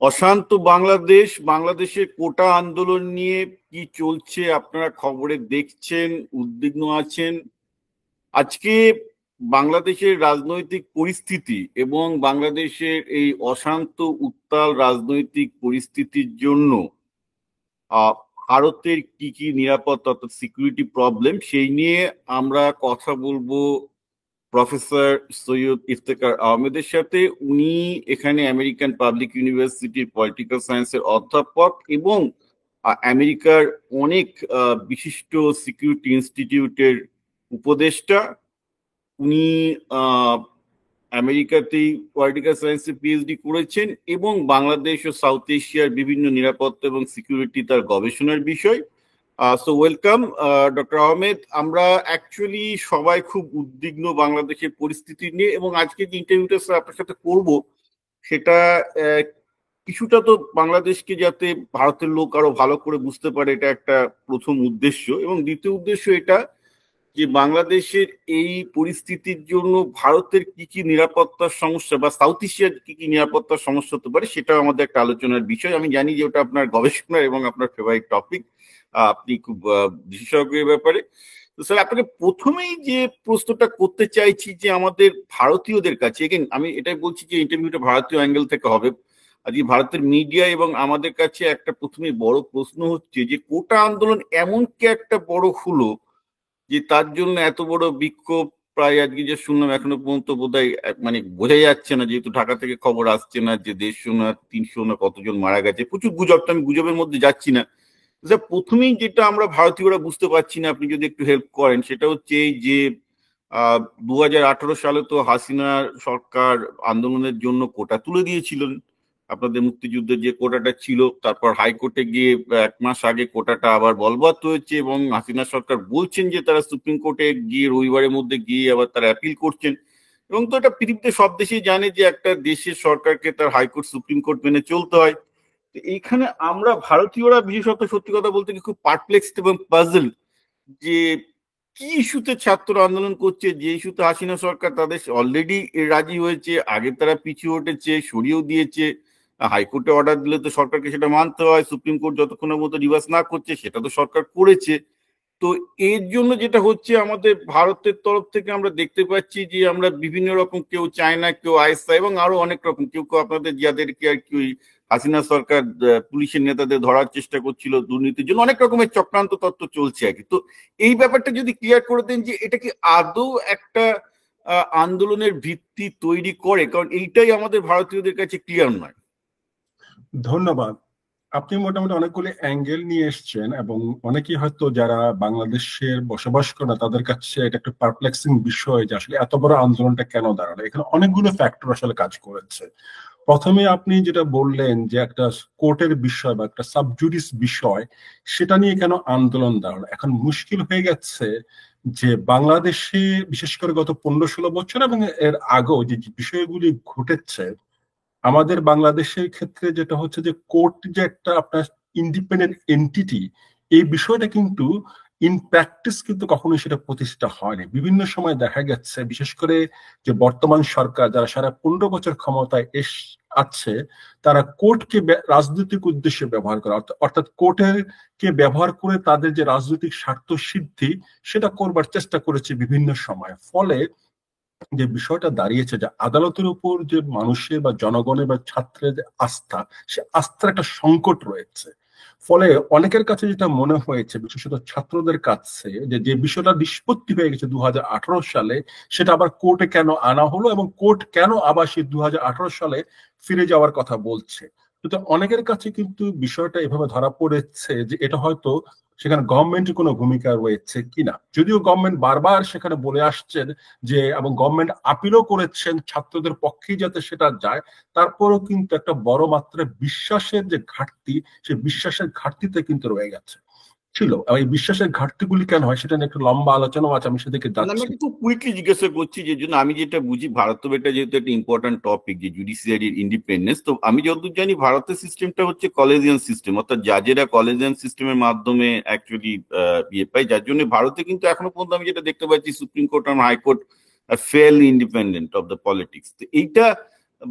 অশান্ত বাংলাদেশ, বাংলাদেশের কোটা আন্দোলন নিয়ে কি চলছে আপনারা খবরে দেখছেন, উদ্বিগ্ন আছেন। আজকে বাংলাদেশের রাজনৈতিক পরিস্থিতি এবং বাংলাদেশের এই অশান্ত উত্তাল রাজনৈতিক পরিস্থিতির জন্য ভারতের কি কি নিরাপত্তা অর্থাৎ সিকিউরিটি প্রবলেম সেই নিয়ে আমরা কথা বলবো প্রফেসর সৈয়দ ইফতেখার আহমেদের সাথে। উনি এখানে আমেরিকান পাবলিক ইউনিভার্সিটির পলিটিক্যাল সায়েন্সের অধ্যাপক এবং আমেরিকার অনেক বিশিষ্ট সিকিউরিটি ইনস্টিটিউটের উপদেষ্টা। উনি আমেরিকাতেই পলিটিক্যাল সায়েন্সে পিএইচডি করেছেন এবং বাংলাদেশ ও সাউথ এশিয়ার বিভিন্ন নিরাপত্তা এবং সিকিউরিটি তার গবেষণার বিষয়। So welcome doctor Ahmed. আমরা অ্যাকচুয়ালি সবাই খুব উদ্বিগ্ন বাংলাদেশের পরিস্থিতি নিয়ে, এবং আজকে যে ইন্টারভিউটা আপনার সাথে করব সেটা কিছুটা তো বাংলাদেশকে যাতে ভারতের লোক আরো ভালো করে বুঝতে পারে, এটা একটা প্রথম উদ্দেশ্য। এবং দ্বিতীয় উদ্দেশ্য এটা যে বাংলাদেশের এই পরিস্থিতির জন্য ভারতের কি কি নিরাপত্তার সমস্যা বা সাউথ এশিয়ার কি কি নিরাপত্তার সমস্যা হতে পারে সেটাও আমাদের একটা আলোচনার বিষয়। আমি জানি যে ওটা আপনার গবেষণা এবং আপনার ফেভারিট টপিক, আপনি খুব বিশেষজ্ঞ এর ব্যাপারে। তো স্যার, আপনাকে প্রথমেই যে প্রশ্নটা করতে চাইছি যে আমাদের ভারতীয়দের কাছে, এগেন আমি এটাই বলছি যে ইন্টারভিউটা ভারতীয় অ্যাঙ্গেল থেকে হবে। আজকে ভারতের মিডিয়া এবং আমাদের কাছে একটা প্রথমে বড় প্রশ্ন হচ্ছে যে কোটা আন্দোলন এমন কি একটা বড় হলো যে তার জন্য এত বড় বিক্ষোভ। প্রায় আজকে যে শুনলাম এখনো পর্যন্ত বোধহয় মানে বোঝাই যাচ্ছে না, যেহেতু ঢাকা থেকে খবর আসছে না যে 150 না 300 না কতজন মারা গেছে, প্রচুর গুজব। তো আমি গুজবের মধ্যে যাচ্ছি না। প্রথমেই যেটা আমরা ভারতীয়রা বুঝতে পারছি না, আপনি যদি একটু হেল্প করেন, সেটা হচ্ছে এই যে 2018 সালে তো হাসিনা সরকার আন্দোলনের জন্য কোটা তুলে দিয়েছিলেন, আপনাদের মুক্তিযুদ্ধের যে কোটাটা ছিল। তারপর হাইকোর্টে গিয়ে 1 মাস আগে কোটাটা আবার বলবৎ হয়েছে, এবং হাসিনা সরকার বলছেন যে তারা সুপ্রিম কোর্টে গিয়ে রবিবারের মধ্যে গিয়ে আবার তারা অ্যাপিল করছেন। এবং তো এটা পৃথিবীতে সব দেশেই জানে যে একটা দেশের সরকারকে তার হাইকোর্ট সুপ্রিম কোর্ট মেনে চলতে হয়। এইখানে আমরা ভারতীয়রা বিশেষত সত্যি কথা বলতে কি খুব পারপ্লেক্সড এবং পাজল যে কি ইস্যুতে ছাত্র আন্দোলন করছে, যে ইস্যুতে হাসিনা সরকার তাদের অলরেডি রাজি হয়েছে, আগে তারা পিছু হটেছে, সরিয়েও দিয়েছে। হাইকোর্টে অর্ডার দিলে তো সরকারকে সেটা মানতে হয়, সুপ্রিম কোর্ট যতক্ষণের মতো রিভার্স না করছে সেটা তো সরকার করেছে। তো এর জন্য যেটা হচ্ছে আমাদের ভারতের তরফ থেকে আমরা দেখতে পাচ্ছি যে আমরা বিভিন্ন রকম, কেউ চায়না, কেউ আইএসআই এবং আরো অনেক রকম, কেউ কেউ আপনাদের যাদেরকে আর কি হাসিনা সরকার পুলিশের নেতাদের ধরার চেষ্টা করছিল দুর্নীতির জন্য, অনেক রকমের চক্রান্ত তত্ত্ব চলছে আর কি। তো এই ব্যাপারটা যদি ক্লিয়ার করে দেন যে এটা কি আদৌ একটা আন্দোলনের ভিত্তি তৈরি করে, কারণ এইটাই আমাদের ভারতীয়দের কাছে ক্লিয়ার নয়। ধন্যবাদ। আপনি মোটামুটি অনেকগুলি অ্যাঙ্গেল নিয়ে এসছেন, এবং অনেকেই হয়তো যারা বাংলাদেশের বসবাস করে না তাদের কাছে এটা একটা পারপ্লেক্সিং বিষয় যে আসলে এত বড় আন্দোলনটা কেন দাঁড়ালো। এখানে অনেকগুলো ফ্যাক্টর আসলে কাজ করেছে। প্রথমে আপনি যেটা বললেন যে একটা কোর্টের বিষয় বা একটা সাবজুডিস বিষয়, সেটা নিয়ে কেন আন্দোলন দাঁড়ালো। এখন মুশকিল হয়ে গেছে যে বাংলাদেশে বিশেষ করে গত 15-16 বছর এবং এর আগেও যে বিষয়গুলি ঘটেছে, আমাদের বাংলাদেশের ক্ষেত্রে যেটা হচ্ছে যে কোর্ট যে একটা আপনার ইন্ডিপেন্ডেন্ট এন্টিটি, এই বিষয়টা কিন্তু ইন প্র্যাকটিস কিন্তু কখনোই সেটা প্রতিষ্ঠা হয়নি। বিভিন্ন সময় দেখা গেছে, বিশেষ করে যে বর্তমান সরকার যারা সারা 15 বছর ক্ষমতায় আছে, তারা কোর্টকে রাজনৈতিক উদ্দেশ্যে ব্যবহার করে, অর্থাৎ কোর্টের কে ব্যবহার করে তাদের যে রাজনৈতিক স্বার্থ সিদ্ধি সেটা করবার চেষ্টা করেছে বিভিন্ন সময়। ফলে যে বিষয়টা দাঁড়িয়েছে যে আদালতের উপর যে মানুষের বা জনগণের বা ছাত্রের যে আস্থা, সে আস্থার একটা সংকট রয়েছে। ফলে অনেকের কাছে যেটা মনে হয়েছে, বিশেষত ছাত্রদের কাছে, যে যে বিষয়টা নিষ্পত্তি হয়ে গেছে 2018 সালে, সেটা আবার কোর্টে কেন আনা হলো এবং কোর্ট কেন আবার সেই 2018 সালে ফিরে যাওয়ার কথা বলছে। তো অনেকের কাছে কিন্তু বিষয়টা এভাবে ধরা পড়েছে যে এটা হয়তো সেখানে গভর্নমেন্টের কোনো ভূমিকা রয়েছে কিনা, যদিও গভর্নমেন্ট বারবার সেখানে বলে আসছেন যে, এবং গভর্নমেন্ট আপিলও করেছেন ছাত্রদের পক্ষেই যাতে সেটা যায়। তারপরেও কিন্তু একটা বড় মাত্রায় বিশ্বাসের যে ঘাটতি, সেই বিশ্বাসের ঘাটতিতে কিন্তু রয়ে গেছে ছিল। এই বিশ্বাসের ঘাটতিগুলি কেন হয় সেটা নিয়ে একটা লম্বা আলোচনাও আছে, আমি সেদিকে আমি যাচ্ছি। একটু কুইকলি জিজ্ঞাসা করছি, যে জন্য আমি যেটা বুঝি ভারত, তো এটা যেহেতু একটা ইম্পর্টেন্ট টপিক যে জুডিশিয়ারির ইন্ডিপেন্ডেন্স, তো আমি যতদূর জানি ভারতের সিস্টেমটা হচ্ছে কলেজিয়ান সিস্টেম, অর্থাৎ জাজেরা কলেজিয়ান সিস্টেমের মাধ্যমে অ্যাকচুয়ালি ইয়ে পায়, যার জন্য ভারতে কিন্তু এখনো পর্যন্ত আমি যেটা দেখতে পাচ্ছি সুপ্রিম কোর্ট আর হাইকোর্ট আর fairly independent of the politics. তো এইটা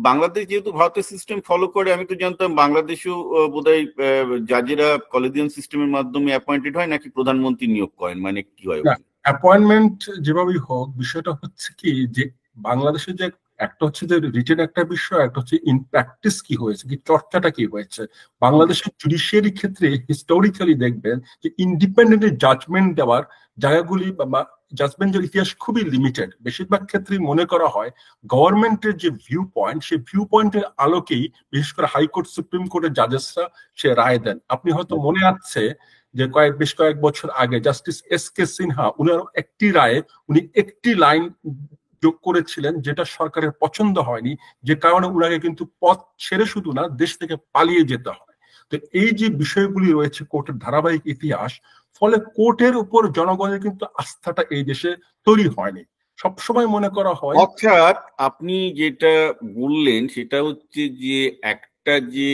বাংলাদেশ যেহেতু ভারতের সিস্টেম ফলো করে, আমি তো জানতাম বাংলাদেশেও বোধহয় জাজেরা কলেজিয়াম সিস্টেমের মাধ্যমে অ্যাপয়েন্টেড হয় নাকি প্রধানমন্ত্রী নিয়োগ করেন, মানে কি হয় না, ওখানে? অ্যাপয়েন্টমেন্ট যেভাবেই হোক, বিষয়টা হচ্ছে কি যে বাংলাদেশে যে একটা হচ্ছে যে রিটেন একটা বিষয়, একটা হচ্ছে ইন প্র্যাকটিস কি হয়েছে, কি চর্চাটা কি হয়েছে। বাংলাদেশের জুডিশিয়ারি ক্ষেত্রে হিস্টোরিক্যালি দেখবেন যে ইন্ডিপেন্ডেন্ট জাজমেন্ট দেওয়ার জায়গাগুলি বা জাজমেন্টের ইতিহাস খুবই লিমিটেড। বেশিরভাগ ক্ষেত্রেই মনে করা হয় গভর্নমেন্টের যে ভিউ পয়েন্ট, সেই ভিউ পয়েন্টের আলোকেই বিশেষ করে হাইকোর্ট সুপ্রিম কোর্টের জাজেসরা সে রায় দেন। আপনি হয়তো মনে আছে যে বেশ কয়েক বছর আগে জাস্টিস এস কে সিনহা উনার একটি রায়ে উনি একটি লাইন যোগ করেছিলেন যেটা সরকারের পছন্দ হয়নি, যে কারণে উনাকে কিন্তু পদ ছেড়ে শুধু না, দেশ থেকে পালিয়ে যেতে হয়। তো এই যে বিষয়গুলি রয়েছে কোর্টের ধারাবাহিক ইতিহাস, ফলে কোর্টের উপর জনগণের কিন্তু আস্থাটা এই দেশে তৈরি হয়নি। সবসময় মনে করা হয় অর্থাৎ আপনি যেটা বললেন সেটা হচ্ছে যে একটা যে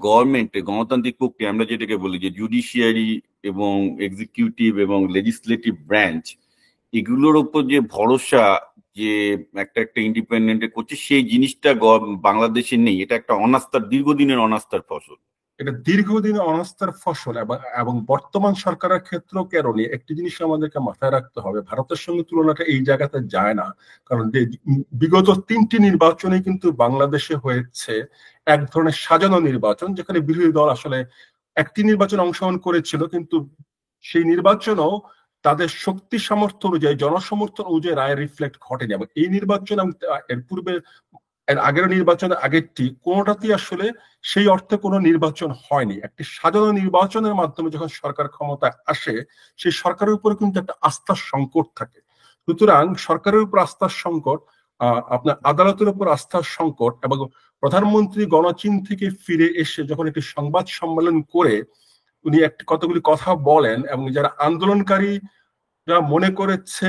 গভর্নমেন্টে গণতান্ত্রিক প্রক্রিয়া আমরা যেটাকে বলি যে জুডিশিয়ারি এবং এক্সিকিউটিভ এবং লেজিসলেটিভ ব্রাঞ্চ, এগুলোর উপর যে ভরসা, যে একটা একটা ইন্ডিপেন্ডেন্ট করছে, সেই জিনিসটা বাংলাদেশে নেই। এটা একটা অনাস্থার, দীর্ঘদিনের অনাস্থার ফসল। এটা দীর্ঘদিন অনাস্থার ফসল। এবং বর্তমান সরকারের ক্ষেত্রেও কারণে একটি জিনিস আমাদেরকে মাথায় রাখতে হবে, ভারতের সঙ্গে তুলনাটা এই জায়গাতে যায় না। কারণ বিগত 3টি নির্বাচনে কিন্তু বাংলাদেশে হয়েছে এক ধরনের সাজানো নির্বাচন, যেখানে বিরোধী দল আসলে একটি নির্বাচন অংশগ্রহণ করেছিল, কিন্তু সেই নির্বাচনও তাদের শক্তি সামর্থ্য অনুযায়ী, জনসমর্থন অনুযায়ী রায় রিফ্লেক্ট ঘটেনি। এবং এই নির্বাচন এবং এর পূর্বে এর আগের নির্বাচনের আগেরটি কোনোটাতেই আসলে সেই অর্থে কোনো নির্বাচন হয়নি। একটি সাধারণ নির্বাচনের মাধ্যমে যখন সরকার ক্ষমতায় আসে, সেই সরকারের উপরে কিন্তু একটা আস্থার সংকট থাকে। সুতরাং সরকারের উপর আস্থার সংকট, আপনার আদালতের উপর আস্থার সংকট, এবং প্রধানমন্ত্রী গণচীন থেকে ফিরে এসে যখন একটি সংবাদ সম্মেলন করে উনি কতগুলি কথা বলেন, এবং যারা আন্দোলনকারী যারা মনে করেছে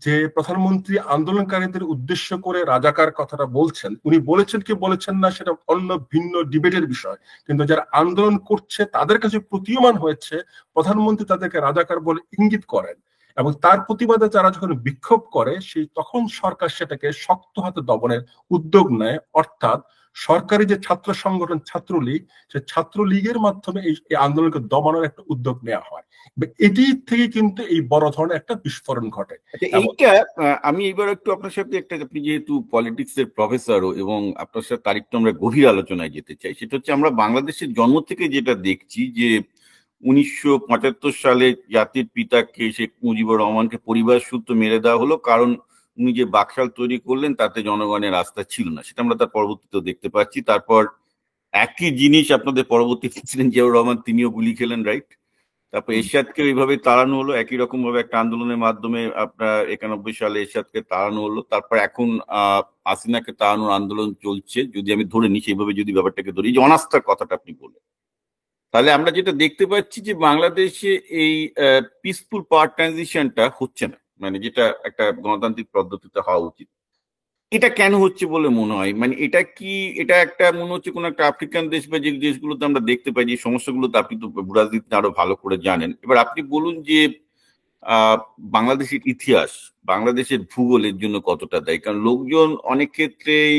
যে প্রধানমন্ত্রী আন্দোলনকারীদের উদ্দেশ্য করে রাজাকার কথাটা বলছেন, উনি বলেছেন কি বলেছেন না সেটা অন্য ভিন্ন ডিবেটের বিষয়, কিন্তু যারা আন্দোলন করছে তাদের কাছে প্রতীয়মান হয়েছে প্রধানমন্ত্রী তাদেরকে রাজাকার বলে ইঙ্গিত করেন। এবং তার প্রতিবাদে যারা যখন বিক্ষোভ করে, তখন সরকার সেটাকে শক্ত হাতে দমনের উদ্যোগ নেয়। অর্থাৎ সরকারি যে ছাত্র সংগঠন ছাত্রলীগ, সে ছাত্রলীগের মাধ্যমে এই আন্দোলনকে দমানোর একটা উদ্যোগ নেওয়া হয়। এটি থেকে কিন্তু এই বড় ধরনের একটা বিস্ফোরণ ঘটে। এইটা আমি এবার একটু আপনার সাথে একটা, আপনি যেহেতু পলিটিক্স এর প্রফেসরও, এবং আপনার সাথে তারিখটা আমরা গভীর আলোচনায় যেতে চাই। সেটা হচ্ছে আমরা বাংলাদেশের জন্ম থেকে যেটা দেখছি যে 1975 সালে জাতির পিতাকে শেখ মুজিবুর রহমানকে পরিবার সূত্র মেরে দেওয়া হলো, কারণ উনি যে বাকশাল তৈরি করলেন তাতে জনগণের আস্থা ছিল না। সেটা আমরা তার পরবর্তীতে দেখতে পাচ্ছি। তারপর একই জিনিস আপনাদের পরবর্তী প্রেসিডেন্ট জিয়াউর রহমান, তিনিও গুলি খেলেন, রাইট? তারপর এরশাদকে ওইভাবে তাড়ানো হলো, একই রকম ভাবে একটা আন্দোলনের মাধ্যমে আপনার 91 সালে এরশাদকে তাড়ানো হলো। তারপর এখন হাসিনাকে তাড়ানোর আন্দোলন চলছে, যদি আমি ধরে নিই সেইভাবে, যদি ব্যাপারটাকে ধরি, যে অনাস্থার কথাটা আপনি বললেন, তাহলে আমরা যেটা দেখতে পাচ্ছি যে বাংলাদেশে এই পিসফুল পাওয়ার ট্রানজিশনটা হচ্ছে না, মানে যেটা একটা গণতান্ত্রিক পদ্ধতিতে হওয়া উচিত। এটা কেন হচ্ছে বলে মনে হয়? মানে এটা কি, এটা একটা মনে হচ্ছে কোন একটা আফ্রিকান দেশ বা যে দেশগুলোতে আমরা দেখতে পাই যে সমস্যাগুলোতে, আপনি তো রাজনীতি আরো ভালো করে জানেন। এবার আপনি বলুন যে বাংলাদেশের ইতিহাস, বাংলাদেশের ভূগোলের জন্য কতটা দায়ী? কারণ লোকজন অনেক ক্ষেত্রেই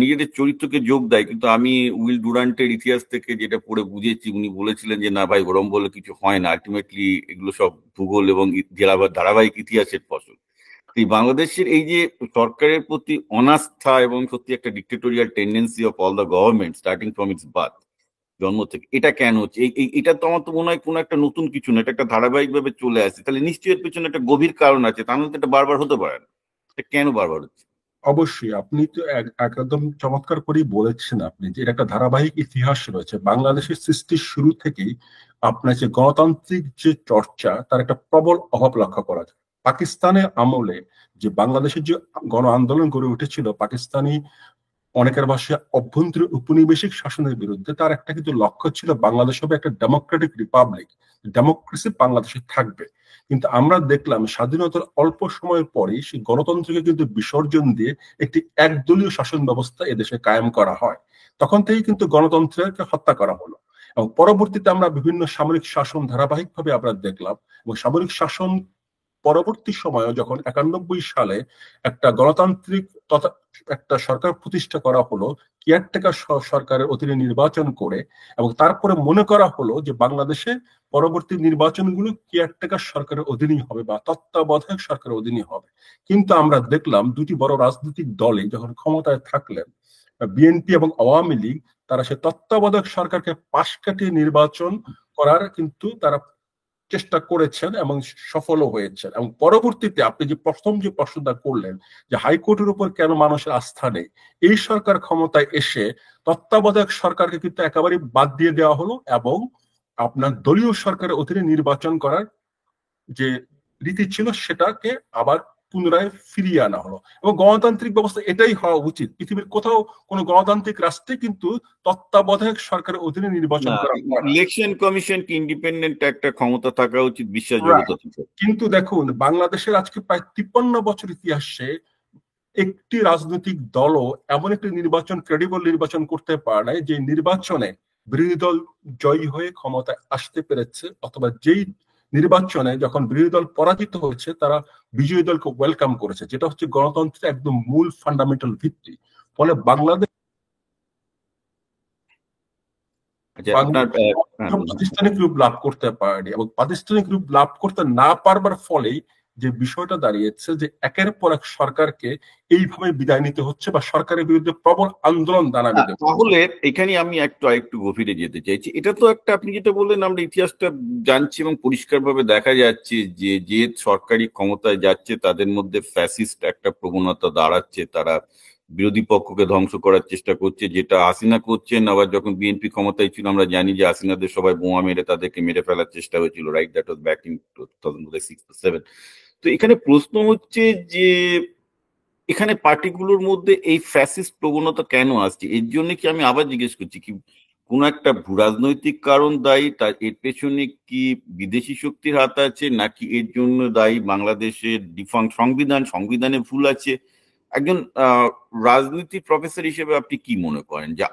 নিজেদের চরিত্রকে যোগ দেয়, কিন্তু আমি উইল ডুরান্টের ইতিহাস থেকে যেটা পড়ে বুঝেছি, উনি বলেছিলেন যে না ভাই, ওরম বলে কিছু হয় না, আলটিমেটলি এগুলো সব ভূগোল এবং ধারাবাহিক ইতিহাসের ফসল। এই বাংলাদেশের এই যে সরকারের প্রতি অনাস্থা এবং সত্যি একটা dictatorial tendency of all the government starting from its birth, জন্ম থেকে, এটা কেন হচ্ছে? এটা তো আমার তো মনে হয় কোনো একটা নতুন কিছু না, এটা একটা ধারাবাহিক ভাবে চলে আসছে। তাহলে নিশ্চয়ই এর পেছনে একটা গভীর কারণ আছে, তা নাহলে তো এটা বারবার হতে পারে না। এটা কেন বারবার হচ্ছে? অবশ্যই আপনি তো একদম চমৎকার করেই বলেছেন আপনি যে এটা একটা ধারাবাহিক ইতিহাস রয়েছে। বাংলাদেশের সৃষ্টির শুরু থেকেই আপনার যে গণতান্ত্রিক যে চর্চা, তার একটা প্রবল অভাব লক্ষ্য করা যায়। পাকিস্তানের আমলে যে বাংলাদেশের যে গণ আন্দোলন গড়ে উঠেছিল, পাকিস্তানি অনেকের ভাষায় অভ্যন্তরীণ উপনিবেশিক শাসনের বিরুদ্ধে, তার একটা কিন্তু লক্ষ্য ছিল বাংলাদেশ হবে একটা ডেমোক্রেটিক রিপাবলিক, ডেমোক্রেসি বাংলাদেশে থাকবে। কিন্তু আমরা দেখলাম স্বাধীনতার অল্প সময়ের পরেই সেই গণতন্ত্রকে কিন্তু বিসর্জন দিয়ে একটি একদলীয় শাসন ব্যবস্থা এদেশে কায়েম করা হয়। তখন থেকেই কিন্তু গণতন্ত্রকে হত্যা করা হলো। এবং পরবর্তীতে আমরা বিভিন্ন সামরিক শাসন ধারাবাহিকভাবে আমরা দেখলাম, এবং সামরিক শাসন পরবর্তী সময়ে যখন 91 সালে একটা গণতান্ত্রিক তথা একটা সরকার প্রতিষ্ঠা করা হলো কেয়ারটেকার সরকারের অধীনে নির্বাচন করে, এবং তারপরে মনে করা হলো যে বাংলাদেশে পরবর্তী নির্বাচনগুলো কেয়ারটেকার সরকারের অধীনেই হবে বা তত্ত্বাবধায়ক সরকারের অধীনেই হবে। কিন্তু আমরা দেখলাম দুটি বড় রাজনৈতিক দলে যখন ক্ষমতায় থাকলেন, বিএনপি এবং আওয়ামী লীগ, তারা সে তত্ত্বাবধায়ক সরকারকে পাশ কাটিয়ে নির্বাচন করার কিন্তু তারা চেষ্টা করেছেন এবং সফলও হয়েছেন। এবং পরবর্তীতে আপনি যে প্রথম যে প্রশ্নটা করলেন যে হাইকোর্টের উপর কেন মানুষের আস্থা নেই, এই সরকার ক্ষমতায় এসে তত্ত্বাবধায়ক সরকারকে কিন্তু একেবারে বাদ দিয়ে দেওয়া হলো এবং আপনার দলীয় সরকারের অধীনে নির্বাচন করার যে রীতি ছিল সেটাকে আবার পুনরায় ফিরিয়ে আনা হলো। এবং গণতান্ত্রিক ব্যবস্থা এটাই হওয়া উচিত। পৃথিবীর কোথাও কোনো গণতান্ত্রিক রাষ্ট্রে কিন্তু তত্ত্বাবধায়ক সরকারের অধীনে নির্বাচন না, করা হয় না। ইলেকশন কমিশন কি ইন্ডিপেন্ডেন্ট একটা ক্ষমতা থাকা উচিত বিশ্বাসযোগ্যতা থেকে। কিন্তু দেখুন, বাংলাদেশের আজকে প্রায় 53 বছর ইতিহাসে একটি রাজনৈতিক দলও এমন একটি নির্বাচন, ক্রেডিবল নির্বাচন করতে পারে নাই যে নির্বাচনে বিরোধী দল জয়ী হয়ে ক্ষমতায় আসতে পেরেছে, অথবা যেই নির্বাচনে যখন বিরোধী দল পরাজিত হয়েছে তারা বিজয়ী দলকে ওয়েলকাম করেছে, যেটা হচ্ছে গণতন্ত্রের একদম মূল ফান্ডামেন্টাল ভিত্তি। ফলে বাংলাদেশ আচ্ছা, আপনার প্রাতিষ্ঠানিক রূপ লাভ করতে পারেনি, এবং প্রাতিষ্ঠানিক রূপ লাভ করতে না পারবার ফলেই যে বিষয়টা দাঁড়িয়েছে যে একের পর এক সরকারকে এইভাবে বিদায় নিতে হচ্ছে বা সরকারের বিরুদ্ধে প্রবল আন্দোলন দানা বেঁধে। তাহলে এখানে আমি একটু গভীরে যেতে চাইছি। এটা তো একটা, আপনি যেটা বললেন, আমরা ইতিহাসটা জানছি এবং পরিষ্কারভাবে দেখা যাচ্ছে যে যে সরকারি ক্ষমতায় যাচ্ছে তাদের মধ্যে ফ্যাসিস্ট একটা প্রবণতা দাঁড়াচ্ছে, তারা বিরোধী পক্ষকে ধ্বংস করার চেষ্টা করছে, যেটা হাসিনা করছেন। আবার যখন বিএনপি ক্ষমতায় ছিল আমরা জানি যে হাসিনাদের সবাই বোমা মেরে তাদেরকে মেরে ফেলার চেষ্টা হয়েছিল, right? That was back in 2006-7। তো এখানে প্রশ্ন হচ্ছে যে এখানে পার্টিগুলোর মধ্যে এই ফ্যাসিস্ট প্রবণতা কেন আসছে? এর জন্য কি, আমি আবার জিজ্ঞেস করছি, কি কোন একটা ভূরাজনৈতিক কারণ দায়ী? তার এর পেছনে কি বিদেশি শক্তির হাত আছে, নাকি এর জন্য দায়ী বাংলাদেশের সংবিধানে ভুল আছে? একজন রাজনীতি প্রফেসর হিসেবে আপনি কি মনে করেন যে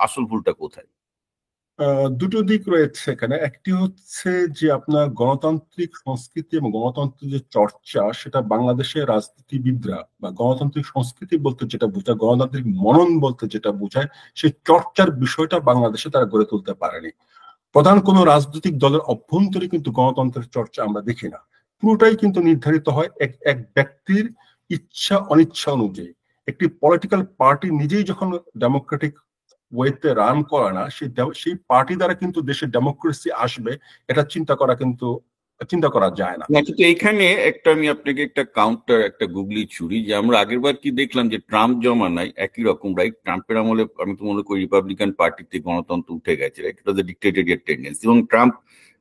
আসল ভুলটা কোথায়? দুটো দিক রয়েছে এখানে। একটি হচ্ছে যে আপনার গণতান্ত্রিক সংস্কৃতি এবং গণতন্ত্রের যে চর্চা, সেটা বাংলাদেশের রাজনীতিবিদরা বা গণতান্ত্রিক সংস্কৃতি বলতে যেটা বোঝায়, গণতান্ত্রিক মনন বলতে যেটা বোঝায়, সেই চর্চার বিষয়টা বাংলাদেশে তারা গড়ে তুলতে পারেনি। প্রধান কোনো রাজনৈতিক দলের অভ্যন্তরে কিন্তু গণতন্ত্রের চর্চা আমরা দেখি না। পুরোটাই কিন্তু নির্ধারিত হয় এক এক ব্যক্তির ইচ্ছা অনিচ্ছা অনুযায়ী। একটি পলিটিক্যাল পার্টি নিজেই যখন ডেমোক্রেটিক ওয়েতে রান করে না, সেই পার্টি দ্বারা কিন্তু দেশে ডেমোক্রেসি আসবে এটা চিন্তা করা যায় না। না, কিন্তু এইখানে আমি আপনাকে একটা গুগলি ছুরি, যে আমরা আগেরবার কি দেখলাম যে ট্রাম্প জমানায় একই রকম, রাইট? ট্রাম্পের আমলে আমি তো মনে করি রিপাবলিকান পার্টিতে গণতন্ত্র উঠে গেছে, রাইট? এটা ডিক্টেটরিয়াল টেন্ডেন্সি, এবং ট্রাম্প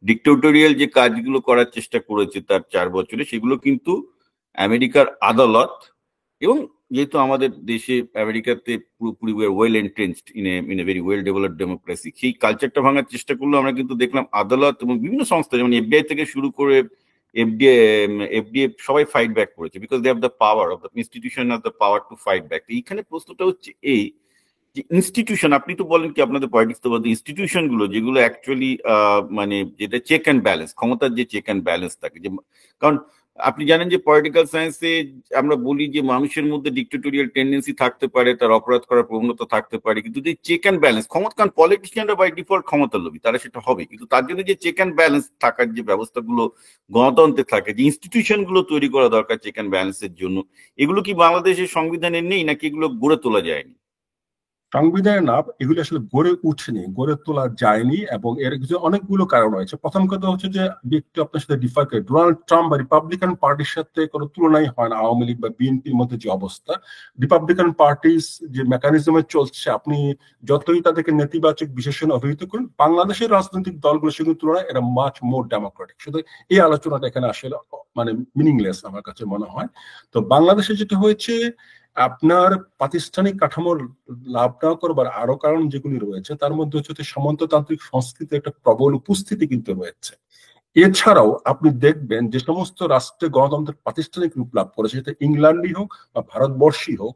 ডিক্টেটরিয়াল যে কাজগুলো করার চেষ্টা করেছে তার 4 বছরে, সেগুলো কিন্তু আমেরিকার আদালত, এবং যেহেতু আমাদের দেশে আমেরিকাতে পুরোপুরি well entrenched in a very well developed democracy, সেই কালচারটা ভাঙার চেষ্টা করলো। আমরা কিন্তু দেখলাম আদালত এবং বিভিন্ন সংস্থা, যেমন এফবিআই থেকে শুরু করে এফডিএ সবাই ফাইট ব্যাক করেছে, because they have the power of the institution, have the power to fight back. এইখানে প্রশ্নটা হচ্ছে এই যে ইনস্টিটিউশন, আপনি তো বলেন কি আপনাদের পলিটিক্স তো বলতে ইনস্টিটিউশন গুলো যেগুলো অ্যাকচুয়ালি মানে যেটা চেক অ্যান্ড ব্যালেন্স, ক্ষমতার যে চেক অ্যান্ড ব্যালেন্স থাকে, যে কারণ আপনি জানেন যে পলিটিক্যাল সায়েন্সে আমরা বলি যে মানুষের মধ্যে ডিক্টেটোরিয়াল টেন্ডেন্সি থাকতে পারে, তার অপরাধ করার প্রবণতা থাকতে পারে, কিন্তু যে চেক অ্যান্ড ব্যালেন্স ক্ষমতা, কারণ পলিটিশিয়ানরা বাই ডিফল্ট ক্ষমতার লোভী, তারা সেটা হবে, কিন্তু তার জন্য যে চেক অ্যান্ড ব্যালেন্স থাকার যে ব্যবস্থাগুলো গণতন্ত্রে থাকে, যে ইনস্টিটিউশন গুলো তৈরি করা দরকার চেক অ্যান্ড ব্যালেন্সের জন্য, এগুলো কি বাংলাদেশের সংবিধানে নেই, নাকি এগুলো গড়ে তোলা যায়নি? সংবিধানে না, এগুলি আসলে গড়ে উঠেনি, গড়ে তোলা যায়নি, এবং এর কিছু অনেকগুলো কারণ রয়েছে। প্রথম কথা হচ্ছে যে একটু আপনার সাথে ডিফার করে, ডোনাল্ড ট্রাম্প বা রিপাবলিকান পার্টির সাথে কোনো তুলনাই হয় না আওয়ামী লীগ বা বিএনপির মধ্যে যে অবস্থা। রিপাবলিকান পার্টির যে মেকানিজমে চলছে, আপনি যতই তাদেরকে নেতিবাচক বিশেষণ অভিহিত করুন, বাংলাদেশের রাজনৈতিক দলগুলোর সঙ্গে তুলনায় এরা মাচ মোর ডেমোক্রেটিক। শুধু এই আলোচনাটা এখানে আসলে মানে মিনিংলেস আমার কাছে মনে হয়। তো বাংলাদেশে যেটা হয়েছে, আপনার প্রাতিষ্ঠানিক কাঠামোর লাভ না করবার আরো কারণ যেগুলি রয়েছে, তার মধ্যে হচ্ছে সামন্ততান্ত্রিক সংস্কৃতির একটা প্রবল উপস্থিতি কিন্তু রয়েছে। এছাড়াও আপনি দেখবেন যে সমস্ত রাষ্ট্রে গণতন্ত্রের প্রাতিষ্ঠানিক রূপ লাভ করেছে, সেটা ইংল্যান্ডই হোক বা ভারতবর্ষই হোক,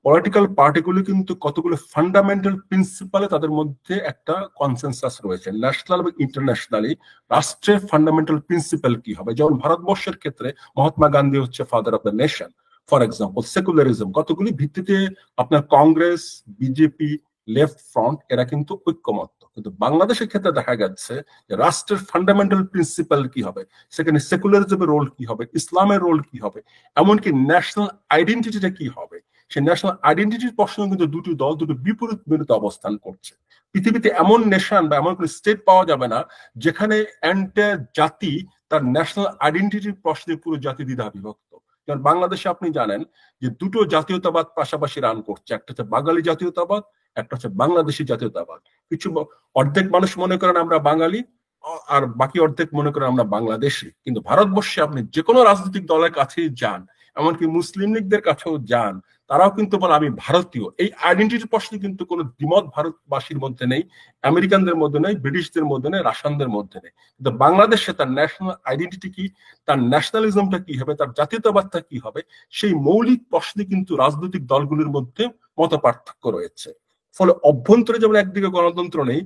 পলিটিক্যাল পার্টিগুলো কিন্তু কতগুলো ফান্ডামেন্টাল প্রিন্সিপালে তাদের মধ্যে একটা কনসেনসাস রয়েছে, ন্যাশনাল এবং ইন্টারন্যাশনালি রাষ্ট্রের ফান্ডামেন্টাল প্রিন্সিপাল কি হবে। যেমন ভারতবর্ষের ক্ষেত্রে মহাত্মা গান্ধী হচ্ছে father of the nation, for example secularism, কতগুলি ভিত্তিতে আপনার কংগ্রেস, বিজেপি, লেফট ফ্রন্ট এরা কিন্তু ঐক্যমত্য। কিন্তু বাংলাদেশের ক্ষেত্রে দেখা যাচ্ছে যে রাষ্ট্রের ফান্ডামেন্টাল প্রিন্সিপাল কি হবে, সেখানে সেকুলারিজমের রোল কি হবে, ইসলামের রোল কি হবে, এমনকি ন্যাশনাল আইডেন্টিটিটা কি হবে, সেই ন্যাশনাল আইডেন্টিটির প্রশ্ন কিন্তু দুটি দল দুটো বিপরীত বিরুদ্ধে অবস্থান করছে। পৃথিবীতে এমন নেশন বা এমন কোন স্টেট পাওয়া যাবে না যেখানে এন্টায়ার জাতি তার ন্যাশনাল আইডেন্টিটির প্রশ্নে পুরো জাতি দ্বিধা বিভক্ত। যেমন বাংলাদেশে আপনি জানেন যে দুটো জাতীয়তাবাদ পাশাপাশি রান করছে, একটা হচ্ছে বাঙালি জাতীয়তাবাদ, একটা হচ্ছে বাংলাদেশি জাতীয়তাবাদ। কিছু অর্ধেক মানুষ মনে করেন আমরা বাঙালি, আর বাকি অর্ধেক মনে করেন আমরা বাংলাদেশি। কিন্তু ভারতবর্ষে আপনি যে কোনো রাজনৈতিক দলের কাছেই যান, এমনকি মুসলিম লীগদের কাছেও যান, তারাও কিন্তু বলে আমি ভারতীয়। এই আইডেন্টিটির প্রশ্নে কিন্তু কোনো দ্বিমত ভারতবাসীর মধ্যে নেই, আমেরিকানদের মধ্যে নেই, ব্রিটিশদের মধ্যে নেই, রাশিয়ানদের মধ্যে নেই। কিন্তু বাংলাদেশে তার ন্যাশনাল আইডেন্টিটি কি, তার ন্যাশনালিজমটা কি হবে, তার জাতীয়তাবাদটা কি হবে, সেই মৌলিক প্রশ্নে কিন্তু রাজনৈতিক দলগুলির মধ্যে মত পার্থক্য রয়েছে। ফলে অভ্যন্তরে যেমন একদিকে গণতন্ত্র নেই,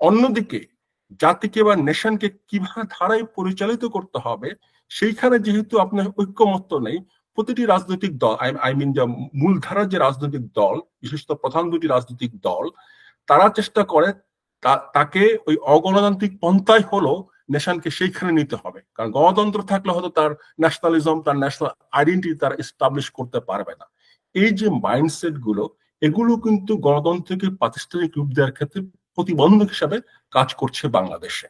অন্যদিকে জাতিকে বা নেশনকে কিভাবে ধারায় পরিচালিত করতে হবে সেইখানে যেহেতু আপনার ঐক্যমত্য নেই, প্রতিটি রাজনৈতিক দল, আই মিন যে মূলধারার যে রাজনৈতিক দল, বিশেষত প্রধান দুটি রাজনৈতিক দল, তারা চেষ্টা করে তাকে ওই অগণতান্ত্রিক পন্থায় হলো নেশনকে সেইখানে নিতে হবে। কারণ গণতন্ত্র থাকলে হয়তো তার ন্যাশনালিজম, তার ন্যাশনাল আইডেন্টিটি তারা এস্টাবলিশ করতে পারবে না। এই যে মাইন্ডসেট গুলো, এগুলো কিন্তু গণতন্ত্রকে প্রাতিষ্ঠানিক রূপ দেওয়ার ক্ষেত্রে প্রতিবন্ধক হিসাবে কাজ করছে বাংলাদেশে।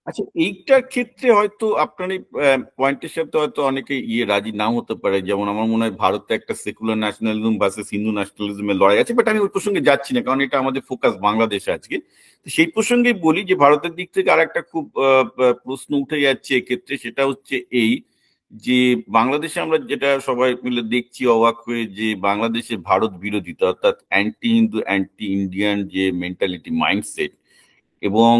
আচ্ছা, এইটার ক্ষেত্রে হয়তো আপনার এই পয়েন্টের সাথে হয়তো অনেকে রাজি নাও হতে পারে। যেমন আমার মনে হয় ভারতে একটা সেকুলার ন্যাশনালিজম ভার্সেস হিন্দু ন্যাশনালিজমের লড়াই আছে, বাট আমি ওই প্রসঙ্গে যাচ্ছি না, কারণ এটা আমাদের ফোকাস বাংলাদেশে আজকে। তো সেই প্রসঙ্গে বলি যে ভারতের দিক থেকে আর একটা খুব প্রশ্ন উঠে যাচ্ছে এক্ষেত্রে, সেটা হচ্ছে এই যে বাংলাদেশে আমরা যেটা সবাই মিলে দেখছি অবাক হয়ে, যে বাংলাদেশে ভারত বিরোধিতা, অর্থাৎ অ্যান্টি হিন্দু, অ্যান্টি ইন্ডিয়ান যে মেন্টালিটি, মাইন্ডসেট, এবং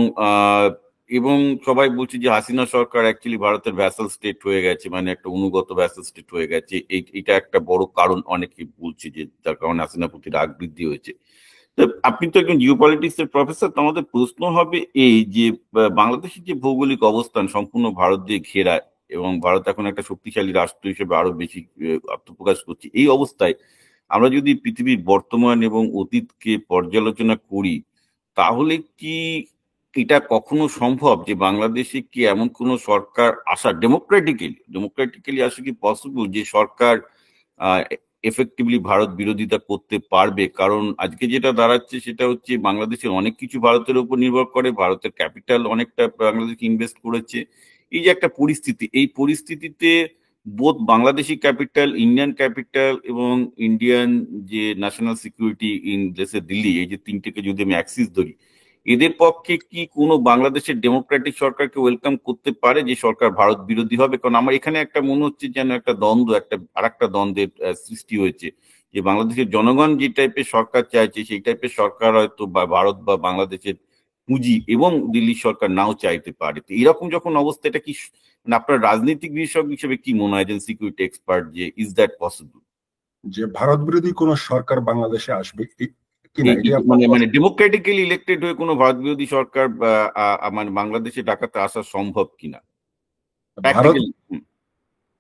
এবং সবাই বলছে যে হাসিনা সরকার অ্যাকচুয়ালি ভারতের ভ্যাসাল স্টেট হয়ে গেছে, মানে একটা অনুগত ভ্যাসাল স্টেট হয়ে গেছে। এটা একটা বড় কারণ, অনেকে বলছে যে তার কারণে হাসিনা প্রতি রাগ বৃদ্ধি হয়েছে। তো আপনি তো একজন জিওপলিটিক্স এর প্রফেসর, তো আমাদের প্রশ্ন হবে এই যে বাংলাদেশের যে ভৌগোলিক অবস্থান সম্পূর্ণ ভারত দিয়ে ঘেরা, এবং ভারত এখন একটা শক্তিশালী রাষ্ট্র হিসেবে আরো বেশি আত্মপ্রকাশ করছে, এই অবস্থায় আমরা যদি পৃথিবীর বর্তমান এবং অতীতকে পর্যালোচনা করি, তাহলে কি এটা কখনো সম্ভব যে বাংলাদেশে কি এমন কোন সরকার আসা, ডেমোক্রেটিক্যালি আসা কি পসিবল, যে সরকার এফেক্টিভলি ভারত বিরোধিতা করতে পারবে? কারণ আজকে যেটা দাঁড়াচ্ছে সেটা হচ্ছে বাংলাদেশের অনেক কিছু ভারতের উপর নির্ভর করে, ভারতের ক্যাপিটাল অনেকটা বাংলাদেশ ইনভেস্ট করেছে। এই যে একটা পরিস্থিতি, এই পরিস্থিতিতে বোধ বাংলাদেশি ক্যাপিটাল, ইন্ডিয়ান ক্যাপিটাল এবং ইন্ডিয়ান যে ন্যাশনাল সিকিউরিটি ইন দেশে দিল্লি, এই যে তিনটেকে যদি আমি অ্যাক্সিস ধরি, এদের পক্ষে কি কোনো বাংলাদেশের ডেমোক্রেটিক সরকারকে ওয়েলকাম করতে পারে যে সরকার ভারত বিরোধী হবে? কারণ আমার এখানে একটা মনে হচ্ছে যেন একটা দ্বন্দ্ব, আর একটা দ্বন্দ্বের সৃষ্টি হয়েছে, যে বাংলাদেশের জনগণ যে টাইপের সরকার চাইছে সেই টাইপের সরকার হয়তো বা ভারত বা বাংলাদেশের পুঁজি এবং দিল্লির সরকার নাও চাইতে পারে। তো এরকম যখন অবস্থা, এটা কি মানে আপনার রাজনৈতিক বিশেষজ্ঞ হিসেবে কি মনে হয়, একজন সিকিউরিটি এক্সপার্ট, যে ইজ দ্যাট পসিবল যে ভারত বিরোধী কোন সরকার বাংলাদেশে আসবে কিনা, এটি মানে মানে ডেমোক্রেটিক্যালি ইলেক্টেড হয়ে কোনো ভারত বিরোধী সরকার মানে বাংলাদেশে ডাকাতে আসা সম্ভব কিনা ভারত প্র্যাকটিক্যালি?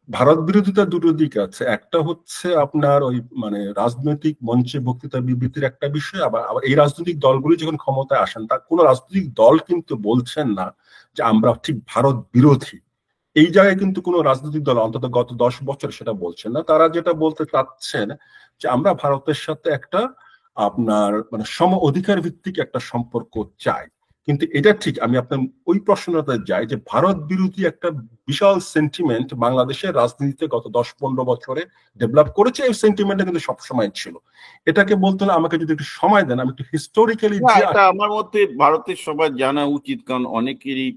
ভারত বিরোধিতার দুটো দিক আছে। একটা হচ্ছে আপনার ওই মানে রাজনৈতিক মঞ্চে বক্তৃতা বিবৃতির একটা বিষয়, আবার আবার এই রাজনৈতিক দলগুলি যখন ক্ষমতায় আসেন, তার কোন রাজনৈতিক দল কিন্তু বলছেন না যে আমরা ঠিক ভারত বিরোধী। এই জায়গায় কিন্তু কোনো রাজনৈতিক দল অন্তত গত 10 বছর সেটা বলছেন না। তারা যেটা বলতে চাচ্ছেন যে আমরা ভারতের সাথে একটা আপনার মানে সম অধিকার ভিত্তিক একটা সম্পর্ক চাই। কিন্তু এটা ঠিক, আমি আপনার ওই প্রশ্নটাতে যাই যে ভারত বিরোধী একটা বিশাল সেন্টিমেন্ট বাংলাদেশের রাজনীতিতে গত 10-15 বছরে ডেভেলপ করেছে। এই সেন্টিমেন্টটা কিন্তু সবসময় ছিল। এটাকে বলতে হলে আমাকে যদি একটু সময় দেন, আমি একটু হিস্টোরিক্যালি না, যে এটা আমার মতে ভারতের সবার জানা উচিত, কারণ অনেকেরই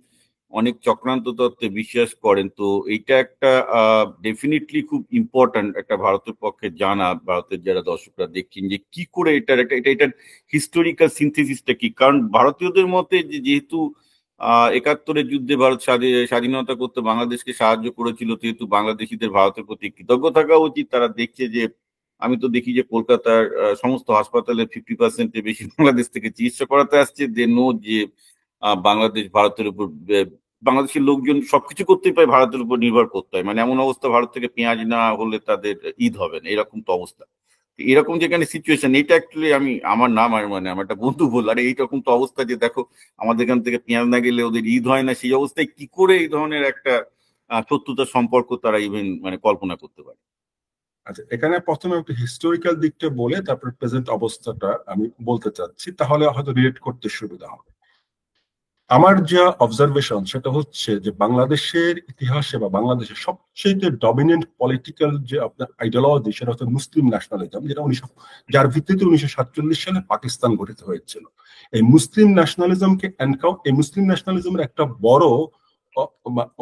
অনেক চক্রান্ত তত্ত্বে বিশ্বাস করেন। তো এইটা একটা ডেফিনেটলি খুব ইম্পর্ট্যান্ট একটা ভারতের পক্ষে জানা, ভারতের যারা দর্শকরা দেখছেন, যে কি করে এটার হিস্টোরিক্যাল সিনথেসিসটা কি। কারণ ভারতীয়দের মতে যেহেতু 71-এর যুদ্ধে ভারত স্বাধীনতা করতে বাংলাদেশকে সাহায্য করেছিল, যেহেতু বাংলাদেশিদের ভারতের প্রতি কৃতজ্ঞ থাকা উচিত। তারা দেখছে যে আমি তো দেখি যে কলকাতার সমস্ত হাসপাতালে 50% বেশি বাংলাদেশ থেকে চিকিৎসা করাতে আসছে, যে নো যে বাংলাদেশ ভারতের উপর বাংলাদেশের লোকজন সবকিছু করতেই পারে, ভারতের উপর নির্ভর করতে হয়, মানে এমন অবস্থা ভারত থেকে পেঁয়াজ না হলে তাদের ঈদ হবে না, এরকম তো অবস্থা। এরকম যেখানে সিচুয়েশন, এটা অ্যাকচুয়ালি আমি আমার নাম আর মানে আমার একটা বন্ধু বলল, আরে এইরকম তো অবস্থা যে দেখো আমাদের এখান থেকে পেঁয়াজ না গেলে ওদের ঈদ হয় না, সেই অবস্থায় কি করে এই ধরনের একটা শত্রুতার সম্পর্ক তারা ইভেন মানে কল্পনা করতে পারে? আচ্ছা, এখানে প্রথমে একটু হিস্টোরিক্যাল দিকটা বলে তারপর প্রেজেন্ট অবস্থাটা আমি বলতে চাচ্ছি, তাহলে হয়তো রিলেট করতে সুবিধা হবে। আমার যা অবজারভেশন সেটা হচ্ছে যে বাংলাদেশের ইতিহাসে বা বাংলাদেশের সবচেয়ে ডমিনেন্ট পলিটিক্যাল যে আপনার আইডিওলজি সেটা হচ্ছে মুসলিম ন্যাশনালিজম, যেটা যার ভিত্তিতে 1947 সালে পাকিস্তান গঠিত হয়েছিল। এই মুসলিম ন্যাশনালিজমকে এই মুসলিম ন্যাশনালিজমের একটা বড়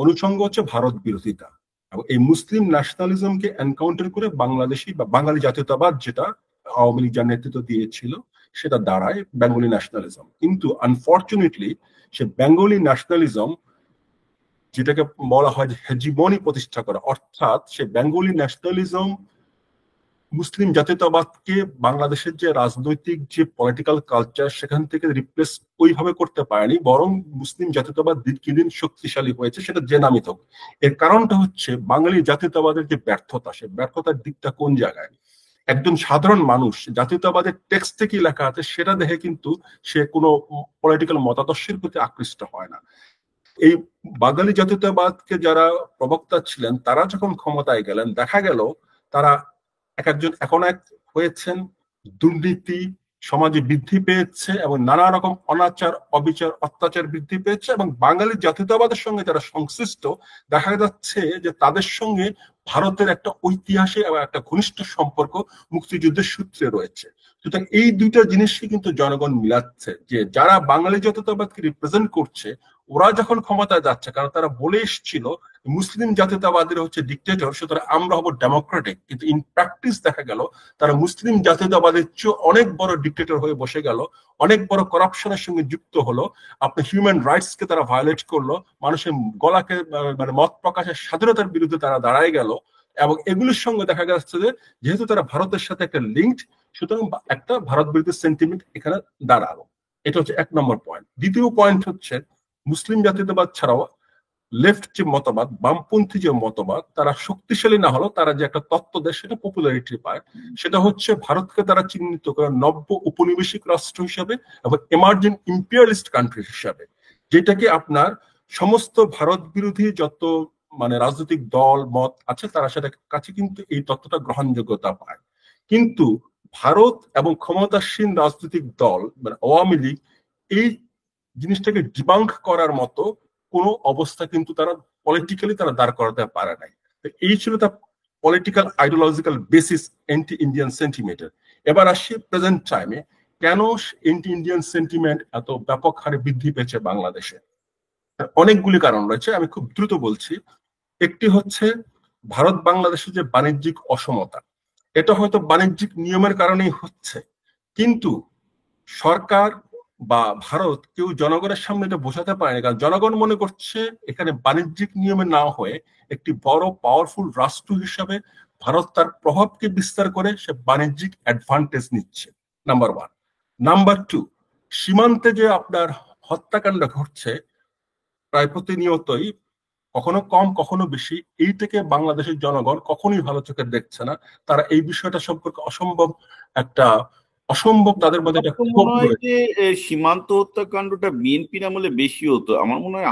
অনুষঙ্গ হচ্ছে ভারত বিরোধিতা, এবং এই মুসলিম ন্যাশনালিজমকে এনকাউন্টার করে বাংলাদেশি বা বাঙালি জাতীয়তাবাদ, যেটা আওয়ামী লীগ যার নেতৃত্ব দিয়েছিল, সেটা দাঁড়ায় বেঙ্গলি ন্যাশনালিজম। কিন্তু আনফর্চুনেটলি সে বেঙ্গলি ন্যাশনালিজম, যেটাকে বলা হয় যে হেজিমনি প্রতিষ্ঠা করা, অর্থাৎ সে বেঙ্গলি ন্যাশনালিজম মুসলিম জাতীয়তাবাদকে বাংলাদেশের যে রাজনৈতিক যে পলিটিক্যাল কালচার সেখান থেকে রিপ্লেস ওইভাবে করতে পারেনি, বরং মুসলিম জাতীয়তাবাদ দিনকে দিন শক্তিশালী হয়েছে, সেটা যে নামই হোক। এর কারণটা হচ্ছে বাঙালি জাতীয়তাবাদের যে ব্যর্থতা, সে ব্যর্থতার দিকটা কোন জায়গায়? একজন সাধারণ মানুষ জাতীয়তাবাদের টেক্সটে কি লেখা আছে সেটা দেখে কিন্তু সে কোনো পলিটিক্যাল মতাদর্শের প্রতি আকৃষ্ট হয় না। এই বাঙালি জাতীয়তাবাদকে যারা প্রবক্তা ছিলেন তারা যখন ক্ষমতায় গেলেন, দেখা গেল তারা এখন এক হয়েছেন, দুর্নীতি সমাজে বৃদ্ধি পেয়েছে এবং নানা রকম অনাচার অবিচার অত্যাচার বৃদ্ধি পেয়েছে, এবং বাঙালি জাতীয়তাবাদের সঙ্গে যারা সংশ্লিষ্ট, দেখা যাচ্ছে যে তাদের সঙ্গে ভারতের একটা ঐতিহাসিক এবং একটা ঘনিষ্ঠ সম্পর্ক মুক্তিযুদ্ধের সূত্রে রয়েছে। সুতরাং এই দুইটা জিনিসকে কিন্তু জনগণ মিলাচ্ছে, যে যারা বাঙালি জাতীয়তাবাদকে রিপ্রেজেন্ট করছে ওরা যখন ক্ষমতায় যাচ্ছে, কারণ তারা বলে এসেছিল মুসলিম জাতীয়তাবাদীরা হচ্ছে ডিক্টেটর, সুতরাং আমরা হব ডেমোক্রেটিক, কিন্তু ইন প্র্যাকটিস দেখা গেল তারা মুসলিম জাতীয়তাবাদের চেয়ে অনেক বড় ডিক্টেটর হয়ে বসে গেল, অনেক বড় করাপশনের সঙ্গে যুক্ত হলো, আপনার হিউম্যান রাইটস কে তারা ভায়োলেট করলো, মানুষের গলাকে মানে মত প্রকাশের স্বাধীনতার বিরুদ্ধে তারা দাঁড়ায় গেল। এবং এগুলির সঙ্গে দেখা যাচ্ছে যে যেহেতু তারা ভারতের সাথে একটা লিঙ্কড, সুতরাং একটা ভারত বিরোধী সেন্টিমেন্ট এখানে দাঁড়ালো। এটা হচ্ছে এক নম্বর পয়েন্ট। দ্বিতীয় পয়েন্ট হচ্ছে মুসলিম জাতীয়তাবাদ ছাড়াও লেফট যে মতবাদ, বামপন্থী যে মতবাদ, তারা শক্তিশালী না হলেও তারা যে একটা তত্ত্ব দেয় সেটা পপুলারিটি পায়, সেটা হচ্ছে ভারতকে তারা চিহ্নিত করে নব্য উপনিবেশিক রাষ্ট্র হিসাবে এবং এমার্জিং ইম্পিরিয়ালিস্ট কান্ট্রি হিসাবে, যেটাকে আপনার সমস্ত ভারত বিরোধী যত মানে রাজনৈতিক দল মত আছে তারা সেটা কাছে কিন্তু এই তত্ত্বটা গ্রহণযোগ্যতা পায়। কিন্তু ভারত এবং ক্ষমতাসীন রাজনৈতিক দল মানে আওয়ামী লীগ এই জিনিসটাকে ডিবাঙ্ক করার মতো কোনো অবস্থা কিন্তু তারা পলিটিক্যালি তারা দাঁড় করাতে পারে নাই। এই ছিল তার political ideological basis anti Indian সেন্টিমেন্টের। এবার আসি প্রেজেন্ট টাইমে, কেন এন্টি ইন্ডিয়ান সেন্টিমেন্ট এত ব্যাপক হারে বৃদ্ধি পেয়েছে বাংলাদেশে? অনেকগুলি কারণ রয়েছে, আমি খুব দ্রুত বলছি। একটি হচ্ছে ভারত বাংলাদেশের যে বাণিজ্যিক অসমতা, এটা হয়তো বাণিজ্যিক নিয়মের কারণেই হচ্ছে, কিন্তু সরকার বা ভারত কেউ জনগণের সামনে এটা বোঝাতে পারেনি, কারণ জনগণ মনে করছে এখানে বাণিজ্যিক নিয়মে না হয়ে একটি বড় পাওয়ারফুল রাষ্ট্র হিসাবে ভারত তার প্রভাবকে বিস্তার করে সে বাণিজ্যিক অ্যাডভান্টেজ নিচ্ছে, নাম্বার ওয়ান। নাম্বার টু, সীমান্তে যে আপনার হত্যাকাণ্ড ঘটছে প্রায় প্রতিনিয়তই, কখনো কম কখনো বেশি, এইটাকে বাংলাদেশের জনগণ কখনোই ভালো চোখে দেখছে না। তারা এই বিষয়টা সম্পর্কে অসম্ভব তাদের মধ্যে একটা ক্ষোভ মনে হয় রয়েছে। যে সীমান্ত হত্যাকাণ্ডটা বিএনপির আমলে বেশি হতো। আমার মনে হয়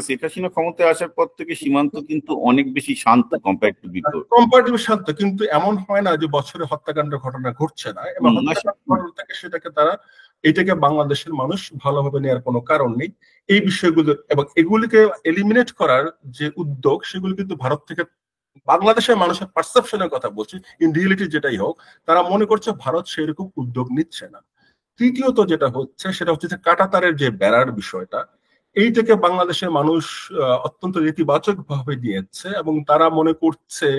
শেখ হাসিনা ক্ষমতায় আসার পর থেকে সীমান্ত কিন্তু অনেক বেশি শান্ত কম্পেয়ার টু বিফোর। কম্পারেটিভলি শান্ত, কিন্তু এমন হয় না যে বছরে হত্যাকাণ্ডের ঘটনা ঘটছে না, এবং হত্যাকাণ্ড ঘটনা থেকে সেটাকে তারা এটাকে বাংলাদেশের মানুষ ভালোভাবে নেওয়ার কোনো কারণ নেই। এই বিষয়গুলো এবং এগুলিকে এলিমিনেট করার যে উদ্যোগ সেগুলো কিন্তু ভারত থেকে, বাংলাদেশের মানুষের পারসেপশনের কথা বলছি, ইন রিয়েলিটি যেটাই হোক, তারা মনে করছে ভারত সেরকম উদ্যোগ নিচ্ছে না। তৃতীয়ত যেটা হচ্ছে সেটা হচ্ছে যে কাঁটাতারের যে বেড়ার বিষয়টা, এই থেকে বাংলাদেশের মানুষ অত্যন্ত নেতিবাচক ভাবে নিয়েছে, এবং তারা মনে করছে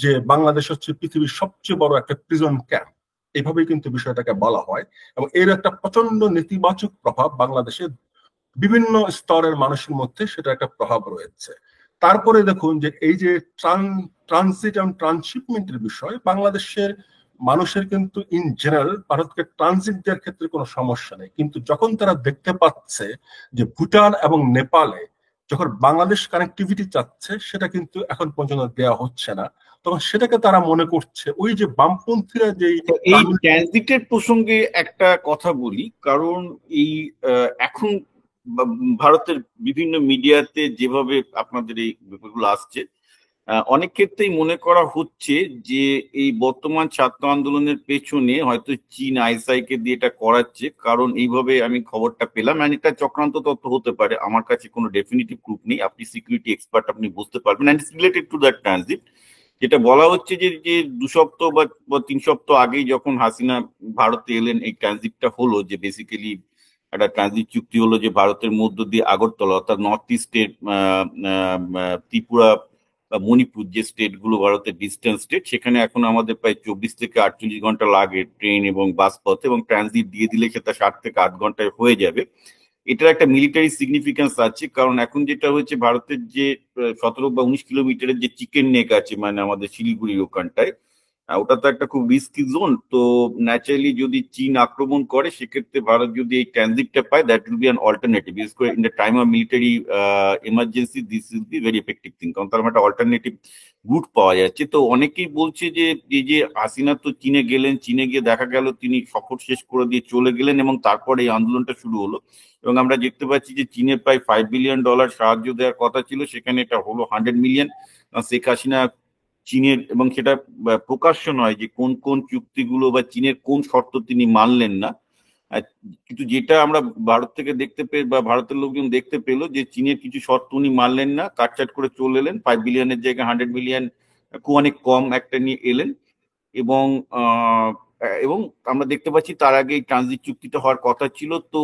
যে বাংলাদেশ হচ্ছে পৃথিবীর সবচেয়ে বড় একটা প্রিজন ক্যাম্প, এইভাবেই কিন্তু বিষয়টাকে বলা হয়, এবং এর একটা প্রচন্ড নেতিবাচক প্রভাব বাংলাদেশের বিভিন্ন স্তরের মানুষের মধ্যে সেটা একটা প্রভাব রয়েছে। তারপরে দেখুন যে এই যে ট্রানজিট এবং ট্রান্সশিপমেন্টের বিষয়, বাংলাদেশের মানুষের কিন্তু ইন জেনারেল ভারতকে ট্রানজিট দেওয়ার ক্ষেত্রে কোনো সমস্যা নেই, কিন্তু যখন তারা দেখতে পাচ্ছে যে ভুটান এবং নেপালে যখন বাংলাদেশ কানেক্টিভিটি চাচ্ছে সেটা কিন্তু এখন পর্যন্ত দেওয়া হচ্ছে না, তখন সেটাকে তারা মনে করছে ওই যে বামপন্থীরা যেই এই ট্রানজিটের প্রসঙ্গে একটা কথা বলি, কারণ এই এখন ভারতের বিভিন্ন মিডিয়াতে যেভাবে আপনাদের এই ব্যাপারগুলো আসছে, অনেক ক্ষেত্রেই মনে করা হচ্ছে যে এই বর্তমান ছাত্র আন্দোলনের পেছনে হয়তো চীন আইএসআই কে দিয়ে এটা করাচ্ছে, কারণ এইভাবে আমি খবরটা পেলাম। and এটা চক্রান্ত তত্ত্ব হতে পারে, আমার কাছে কোনো ডেফিনিটিভ প্রুফ নেই, আপনি সিকিউরিটি এক্সপার্ট, আপনি বুঝতে পারবেন। And it's related to that transit. যেটা বলা হচ্ছে যে যে 2 সপ্তাহ বা 3 সপ্তাহ আগেই যখন হাসিনা ভারতে এলেন, এই ট্রানজিটটা হলো, যে বেসিক্যালি একটা ট্রানজিট চুক্তি হলো যে ভারতের মধ্য দিয়ে আগরতলা, অর্থাৎ নর্থ ইস্টের ত্রিপুরা বা মণিপুর, যে স্টেট গুলো ভারতের ডিস্টেন্স স্টেট, সেখানে এখন আমাদের প্রায় 24 থেকে 48 ঘন্টা লাগে ট্রেন এবং বাস পথে, এবং ট্রানজিট দিয়ে দিলে সেটা 7 থেকে 8 ঘন্টায় হয়ে যাবে। এটার একটা মিলিটারি সিগনিফিকেন্স আছে, কারণ এখন যেটা হচ্ছে ভারতের যে 17 বা 19 কিলোমিটারের যে চিকেন নেক আছে, মানে আমাদের শিলিগুড়ির ওখানটায়, ওটা তো একটা খুব রিস্কি জোন। তো ন্যাচারালি যদি চীন আক্রমণ করে, সেক্ষেত্রে ভারত যদি এই ট্রানজিটটা পায়, that will be an alternative. বিশেষ করে in the time of military emergency this will be very effective thing, কারণ তার একটা অল্টারনেটিভ রুট পাওয়া যাচ্ছে। তো অনেকেই বলছে যে এই যে হাসিনা তো চীনে গেলেন, চীনে গিয়ে দেখা গেল তিনি সফর শেষ করে দিয়ে চলে গেলেন, এবং তারপরে এই আন্দোলনটা শুরু হলো। এবং আমরা দেখতে পাচ্ছি যে চীনের প্রায় $5 বিলিয়ন সাহায্য দেওয়ার কথা ছিল, সেখানে এটা হলো 100 মিলিয়ন। শেখ হাসিনা চীনের, এবং সেটা প্রকাশ্য নয় যে কোন কোন চুক্তিগুলো বা চীনের কোন শর্ত তিনি মানলেন না। কিন্তু যেটা আমরা ভারত থেকে দেখতে পেয়ে বা ভারতের লোকজন দেখতে পেলো, যে চীনের কিছু শর্ত উনি মানলেন না, কাটছাট করে চলে এলেন, 5 বিলিয়নের জায়গায় 100 মিলিয়ন অনেক কম একটা নিয়ে এলেন। এবং এবং আমরা দেখতে পাচ্ছি তার আগে এই ট্রানজিট চুক্তিটা হওয়ার কথা ছিল। তো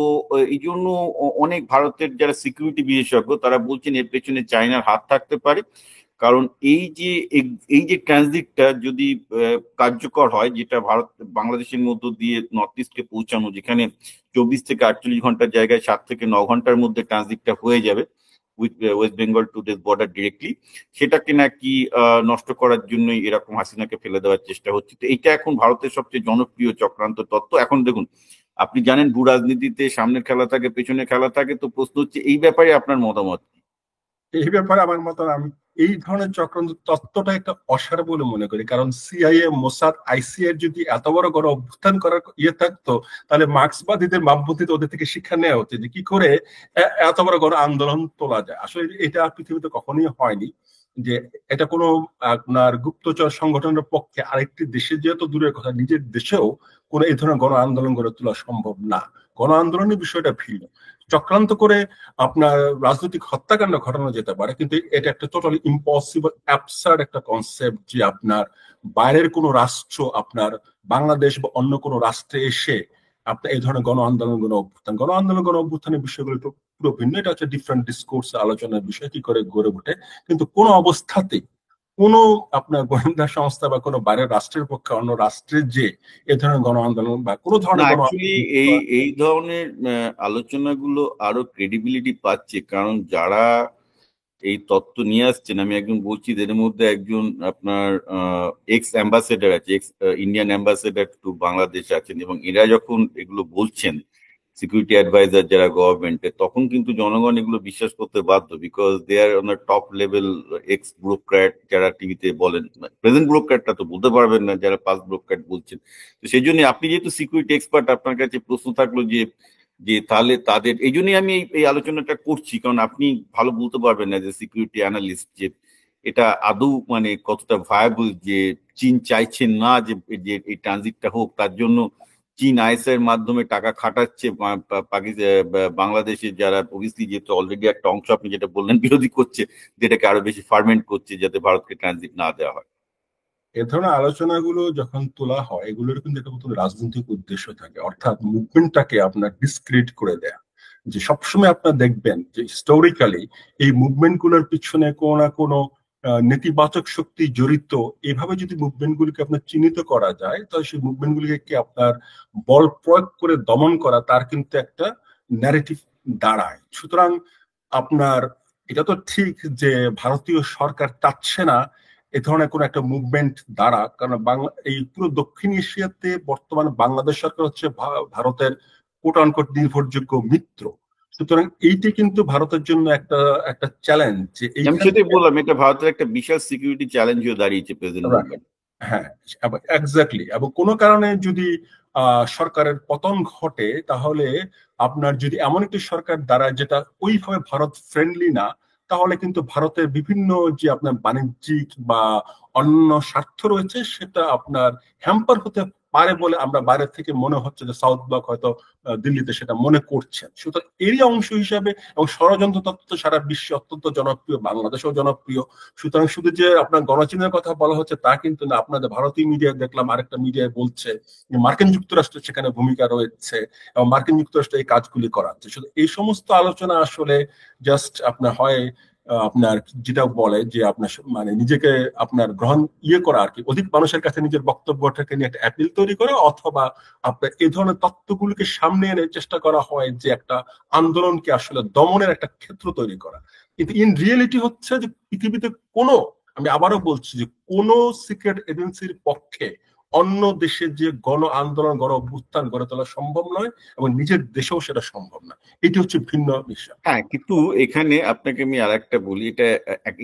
এই জন্য অনেক ভারতের যারা সিকিউরিটি বিশেষজ্ঞ তারা বলছেন এর পেছনে চায়নার হাত থাকতে পারে। কারণ এই যে ট্রানজিটটা যদি কার্যকর হয়, যেটা ভারত বাংলাদেশের মধ্য দিয়ে নর্থ ইস্টকে পৌঁছানো, যেখানে 24 থেকে 48 ঘন্টার জায়গায় 7 থেকে 9 ঘন্টার মধ্যে ট্রানজিটটা হয়ে যাবে with West Bengal to this border directly, সেটাকে নাকি নষ্ট করার জন্যই এরকম হাসিনাকে ফেলে দেওয়ার চেষ্টা হচ্ছে। তো এইটা এখন ভারতের সবচেয়ে জনপ্রিয় চক্রান্ত তত্ত্ব। এখন দেখুন, আপনি জানেন ভূ রাজনীতিতে সামনের খেলা থাকে, পেছনে খেলা থাকে। তো প্রশ্ন হচ্ছে এই ব্যাপারে আপনার মতামত কি? এই ব্যাপারে আমার মত, আমি এই ধরনের চক্রান্ত তত্ত্বটা একটা অসার বলে মনে করি। কারণ সিআইএ, মোসাদ, আইসিআই যদি এত বড় গণ অভ্যুত্থান করার থাকতো, তাহলে মার্ক্সবাদীদের, বামপন্থীদের ওদের থেকে শিক্ষা নেওয়া হচ্ছে যে কি করে এত বড় গণ আন্দোলন তোলা যায়। আসলে এটা পৃথিবীতে কখনোই হয়নি, যে এটা কোনো আপনার গুপ্তচর সংগঠনের পক্ষে আরেকটি দেশে, যেহেতু দূরের কথা, নিজের দেশেও কোনো এই ধরনের গণ আন্দোলন গড়ে তোলা সম্ভব না। গণ আন্দোলনের বিষয়টা ভিন্ন। চক্রান্ত করে আপনার রাজনৈতিক হত্যাকাণ্ড ঘটানো যেতে পারে, কিন্তু এটা একটা টোটালি ইম্পসিবল, অ্যাবসার্ড একটা কনসেপ্ট, যে আপনার বাইরের কোনো রাষ্ট্র আপনার বাংলাদেশ বা অন্য কোনো রাষ্ট্রে এসে আপনার এই ধরনের গণ আন্দোলন, গণ অভ্যুত্থানের বিষয়গুলো একটু পুরো ভিন্ন। এটা হচ্ছে ডিফারেন্ট ডিসকোর্স, আলোচনার বিষয়, কি করে গড়ে ওঠে। কিন্তু কোনো অবস্থাতেই কোনো আপনার গোয়েন্দা সংস্থা বা কোনো বাইরের রাষ্ট্রের পক্ষে অন্য রাষ্ট্রের যে এ ধরনের গণ আন্দোলন বা কোনো ধরনের অ্যাকচুয়ালি এই এই ধরনের আলোচনাগুলো আরো ক্রেডিবিলিটি পাচ্ছে, কারণ যারা এই তত্ত্ব নিয়ে আসছেন, আমি একজন বলছি, এদের মধ্যে একজন আপনার এক্স অ্যাম্বাসেডার আছে, x Indian ambassador two Bangladesh আছেন, এবং এরা যখন এগুলো বলছেন, সিকিউরিটি অ্যাডভাইজার যারা গভর্নমেন্টের, তখন কিন্তু জনগণ এগুলো বিশ্বাস করতে বাধ্য, because they are on top level ex bureaucrat যারা টিভিতে বলেন। প্রেজেন্ট ব্যুরোক্র্যাটটা তো বলতে পারবেন না, যারা পাস্ট ব্যুরোক্র্যাট বলছেন। তো সেই জন্য আপনি যেহেতু সিকিউরিটি এক্সপার্ট, আপনার কাছে প্রশ্ন থাকলো যে যে তাহলে তাদের, এই জন্যই আমি এই আলোচনাটা করছি, কারণ আপনি ভালো বলতে পারবেন না যে সিকিউরিটি অ্যানালিস্ট, যে এটা আদৌ মানে কতটা ভায়াবল, যে চীন চাইছেন না যে যে এই ট্রানজিটটা হোক, তার জন্য চীন আইএসআই এর মাধ্যমে টাকা খাটাচ্ছে বাংলাদেশের যারা অবভিয়াসলি, যেহেতু অলরেডি একটা অংশ আপনি যেটা বললেন বিরোধী করছে, যেটাকে আরো বেশি ফার্মেন্ট করছে যাতে ভারতকে ট্রানজিট না দেওয়া হয়। এ ধরনের আলোচনাগুলো যখন তোলা হয়, এগুলোর কিন্তু একটা নতুন রাজনৈতিক উদ্দেশ্য থাকে, অর্থাৎ মুভমেন্টটাকে আপনার ডিসক্রেডিট করে দেয়া। যে সবসময় আপনার দেখবেন যে হিস্টোরিক্যালি এই মুভমেন্ট গুলোর পিছনে কোনো না কোনো নেতিবাচক শক্তি জড়িত। এভাবে যদি মুভমেন্ট গুলিকে আপনার চিহ্নিত করা যায়, তাহলে সেই মুভমেন্ট গুলিকে আপনার বল প্রয়োগ করে দমন করা, তার কিন্তু একটা ন্যারেটিভ দাঁড়ায়। সুতরাং আপনার এটা তো ঠিক যে ভারতীয় সরকার চাচ্ছে না এ ধরনের কোন একটা মুভমেন্ট দ্বারা, কারণ বাংলা এই পুরো দক্ষিণ এশিয়াতে বর্তমানে বাংলাদেশ সরকার হচ্ছে ভারতের কোট আনকোট নির্ভরযোগ্য মিত্র। সুতরাং এইটি কিন্তু ভারতের জন্য একটা একটা চ্যালেঞ্জ যে আমি এইখান সেটাই থেকে। বললাম, এটা ভারতের একটা বিশাল সিকিউরিটি চ্যালেঞ্জ হয়ে দাঁড়িয়েছে প্রেজেন্ট মুভমেন্ট। হ্যাঁ, এক্স্যাক্টলি। এবং কোনো কারণে যদি সরকারের পতন ঘটে, তাহলে আপনার যদি এমন একটি সরকার দ্বারা যেটা ওইভাবে ভারত ফ্রেন্ডলি না, তাহলে কিন্তু ভারতের বিভিন্ন যে আপনার বাণিজ্যিক বা অন্য স্বার্থ রয়েছে সেটা আপনার হ্যাম্পার হতে পারে বলে আমরা বাইরে থেকে মনে হচ্ছে যে সাউথ ব্লক হয়তো দিল্লিতে সেটা মনে করছেন। সুতরাং এরই অংশ হিসাবে, এবং ষড়যন্ত্র তত্ত্ব সারা বিশ্বে অত্যন্ত জনপ্রিয়, বাংলাদেশেও জনপ্রিয়। সুতরাং শুধু যে আপনার গণচিহ্নের কথা বলা হচ্ছে তা কিন্তু না। আপনাদের ভারতীয় মিডিয়ায় দেখলাম আরেকটা মিডিয়ায় বলছে যে মার্কিন যুক্তরাষ্ট্রের সেখানে ভূমিকা রয়েছে এবং মার্কিন যুক্তরাষ্ট্র এই কাজগুলি করাচ্ছে। শুধু এই সমস্ত আলোচনা আসলে জাস্ট আপনার হয় আপনার যেটা বলে যে আপনার মানে নিজেকে আপনার গ্রহণ করা আর কি, অধিক মানুষের কাছে নিজের বক্তব্যটাকে নিয়ে একটা অ্যাপিল তৈরি করা, অথবা আপনার এই ধরনের তত্ত্বগুলিকে সামনে এনে চেষ্টা করা হয় যে একটা আন্দোলনকে আসলে দমনের একটা ক্ষেত্র তৈরি করা। কিন্তু ইন রিয়েলিটি হচ্ছে যে পৃথিবীতে কোনো, আমি আবারও বলছি যে কোনো সিক্রেট এজেন্সির পক্ষে অন্য দেশে যে গণ আন্দোলন, গণ অভ্যুত্থান গড়ে তোলা সম্ভব নয়, এবং নিজের দেশেও সেটা সম্ভব না। এটি হচ্ছে ভিন্ন বিষয়। হ্যাঁ, কিন্তু এখানে আপনাকে আমি আর একটা বলি,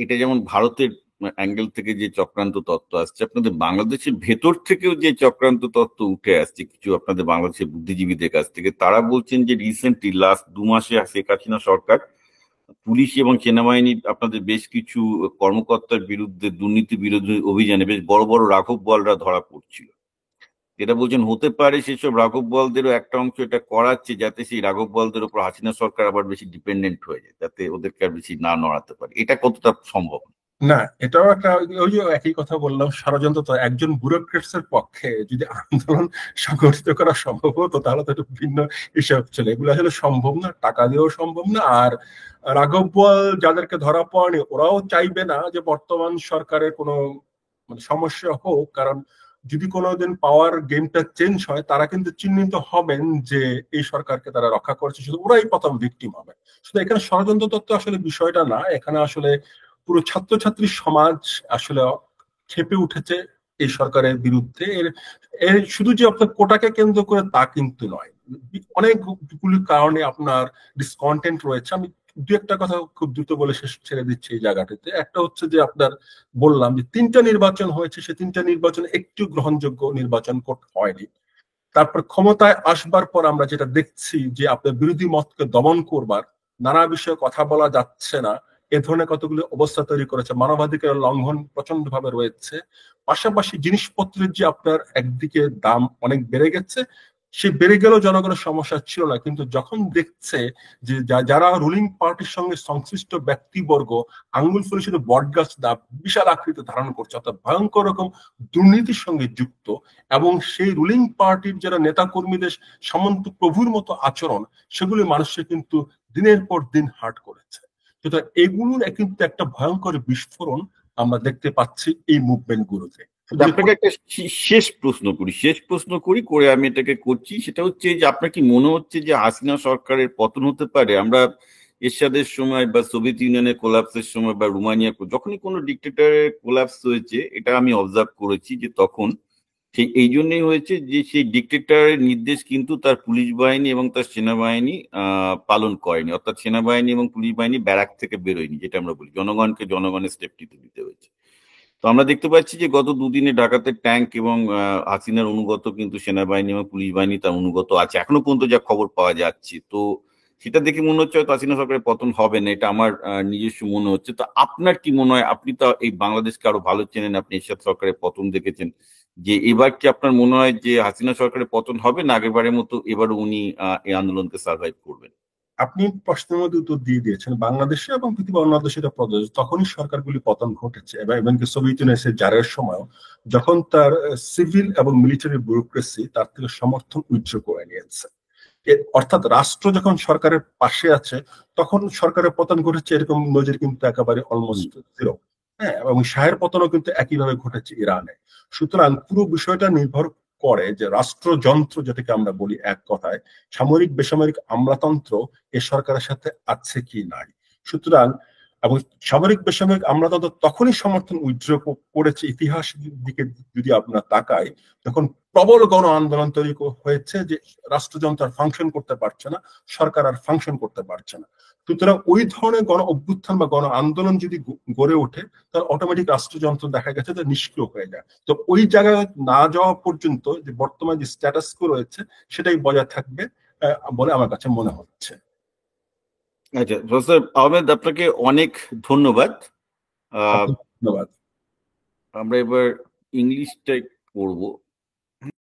এটা যেমন ভারতের অ্যাঙ্গেল থেকে যে চক্রান্ত তত্ত্ব আসছে, আপনাদের বাংলাদেশের ভেতর থেকেও যে চক্রান্ত তত্ত্ব উঠে আসছে কিছু আপনাদের বাংলাদেশের বুদ্ধিজীবীদের কাছ থেকে, তারা বলছেন যে রিসেন্টলি লাস্ট 2 মাসে শেখ হাসিনা সরকার পুলিশ এবং সেনাবাহিনীর আপনাদের বেশ কিছু কর্মকর্তার বিরুদ্ধে দুর্নীতি বিরোধী অভিযানে বেশ বড় বড় রাঘব বোয়ালরা ধরা পড়ছিল। এটা বলছেন হতে পারে সেসব রাঘব বোয়ালদেরও একটা অংশ এটা করাচ্ছে যাতে সেই রাঘব বোয়ালদের উপর হাসিনা সরকার আবার বেশি ডিপেন্ডেন্ট হয়ে যায়, যাতে ওদেরকে আর বেশি না নড়াতে পারে। এটা কতটা সম্ভব? না, এটাও একটা, ওই যে একই কথা বললাম, ষড়যন্ত্র। তো একজন ব্যুরোক্রেটস এর পক্ষে যদি আন্দোলন সংগঠিত করা সম্ভব হতো তাহলে তো একটু ভিন্ন হিসাব ছিল। এগুলো আসলে সম্ভব না, টাকা দিয়েও সম্ভব না। আর রাঘব বোয়াল যাদেরকে ধরা পড়েনি, ওরাও চাইবে না যে বর্তমান সরকারের কোনো মানে সমস্যা হোক, কারণ যদি কোনোদিন পাওয়ার গেমটা চেঞ্জ হয়, তারা কিন্তু চিহ্নিত হবেন যে এই সরকারকে তারা রক্ষা করেছে, শুধু ওরাই প্রথম ভিকটিম হবে। শুধু এখানে ষড়যন্ত্র তত্ত্ব আসলে বিষয়টা না, এখানে আসলে পুরো ছাত্রছাত্রী সমাজ আসলে ক্ষেপে উঠেছে এই সরকারের বিরুদ্ধে। এর এর শুধু যে আপনার কোটাকে কেন্দ্র করে তা কিন্তু নয়, অনেকগুলি কারণে আপনার ডিসকন্টেন্ট রয়েছে। আমি দু একটা কথা খুব দ্রুত বলে শেষ ছেড়ে দিচ্ছি এই জায়গাটাতে। একটা হচ্ছে যে আপনার বললাম যে 3টা নির্বাচন হয়েছে, সে 3টা নির্বাচন একটু গ্রহণযোগ্য নির্বাচন হয়নি। তারপর ক্ষমতায় আসবার পর আমরা যেটা দেখছি যে আপনার বিরোধী মতকে দমন করবার, নানা বিষয়ে কথা বলা যাচ্ছে না, এ ধরনের কতগুলো অবস্থা তৈরি করেছে। মানবাধিকার লঙ্ঘন প্রচন্ড ভাবে রয়েছে। পাশাপাশি জিনিসপত্রের যে আপনার একদিকে দাম অনেক বেড়ে গেছে, সে বেড়ে গেলেও জনগণের সমস্যা ছিল না, কিন্তু যখন দেখছে যে যারা রুলিং পার্টির সঙ্গে সংশ্লিষ্ট ব্যক্তিবর্গ আঙ্গুল ফুলে শুধু বটগাছ বিশাল আকৃতি ধারণ করছে, অর্থাৎ ভয়ঙ্কর রকম দুর্নীতির সঙ্গে যুক্ত, এবং সেই রুলিং পার্টির যারা নেতা কর্মীদের সামন্ত প্রভুর মতো আচরণ, সেগুলি মানুষের কিন্তু দিনের পর দিন হার্ট করেছে। সুতরাং এগুলোর কিন্তু একটা ভয়ঙ্কর বিস্ফোরণ আমরা দেখতে পাচ্ছি এই মুভমেন্ট গুলোতে। আপনাকে একটা শেষ প্রশ্ন করি করে আমি এটাকে করছি, সেটা হচ্ছে যে আপনার কি মনে হচ্ছে যে হাসিনা সরকারের পতন হতে পারে? আমরা এরশাদের সময় বা সোভিয়েত ইউনিয়নের কোলাপসের সময় বা রোমানিয়া, যখনই কোনো ডিক্টেটরের কোলাপস হয়েছে, এটা আমি অবজার্ভ করেছি যে তখন সেই এই জন্যই হয়েছে যে সেই ডিক্টেটরের নির্দেশ কিন্তু তার পুলিশ বাহিনী এবং তার সেনাবাহিনী পালন করেনি, অর্থাৎ সেনাবাহিনী এবং পুলিশ বাহিনী ব্যারাক থেকে বেরোয়নি, যেটা আমরা বলি জনগণকে জনগণের স্টেপটিতে দিতে হয়েছে। তো আমরা দেখতে পাচ্ছি যে গত দুদিনে ঢাকাতে ট্যাঙ্ক এবং হাসিনার অনুগত কিন্তু সেনাবাহিনী এবং পুলিশ বাহিনী তার অনুগত আছে এখনো পর্যন্ত, যা খবর পাওয়া যাচ্ছে। তো সেটা দেখে মনে হচ্ছে হয়তো হাসিনা সরকারের পতন হবে না, এটা আমার নিজস্ব মনে হচ্ছে। তো আপনার কি মনে হয়? আপনি তো এই বাংলাদেশকে আরো ভালো চেনেন, আপনি এরশাদ সরকারের পতন দেখেছেন, যে এবার কি আপনার মনে হয় যে হাসিনা সরকারের পতন হবে না আগেরবারের মতো এবারও উনি এই আন্দোলনকে সার্ভাইভ করবেন? আপনি প্রশ্নের মধ্যে উত্তর দিয়ে দিয়েছেন। বাংলাদেশে এবং পৃথিবীর অন্য দেশে প্রযোজ্য, তখনই সরকারগুলি পতন ঘটেছে। এবং এমনকি সোভিয়েত ইউনিয়নের জারের সময় যখন তার সিভিল এবং মিলিটারি ব্যুরোক্রেসি তার থেকে সমর্থন উইথড্র করে নিয়েছে, অর্থাৎ রাষ্ট্র যখন সরকারের পাশে আছে তখন সরকারের পতন ঘটেছে, এরকম নজির কিন্তু একেবারে অলমোস্ট জিরো। হ্যাঁ, এবং শাহের পতনও কিন্তু একইভাবে ঘটেছে ইরানে। সুতরাং পুরো বিষয়টা নির্ভর করে যে রাষ্ট্রযন্ত্র, যেটাকে আমরা বলি এক কথায় সামরিক বেসামরিক আমলাতন্ত্র, এ সরকারের সাথে আছে কি নাই। সুতরাং এবং সামরিক বেসামরিক আমরা তখনই সমর্থন উইথড্র করেছে ইতিহাস দিকে যদি আপনারা তাকাই, তখন প্রবল গণ আন্দোলন তৈরি হয়েছে যে রাষ্ট্রযন্ত্র আর ফাংশন করতে পারছে না, সরকার আর ফাংশন করতে পারছে না। সুতরাং ওই ধরনের গণ অভ্যুত্থান বা গণ আন্দোলন যদি গড়ে ওঠে, তাহলে অটোমেটিক রাষ্ট্রযন্ত্র দেখা গেছে যে নিষ্ক্রিয় হয়ে যায়। তো ওই জায়গায় না যাওয়া পর্যন্ত যে বর্তমানে যে স্ট্যাটাস কো রয়েছে সেটাই বজায় থাকবে বলে আমার কাছে মনে হচ্ছে। আচ্ছা, প্রফেসর আহমেদ, আপনাকে অনেক ধন্যবাদ। ধন্যবাদ। আমরা এবার ইংলিশটাই করবো।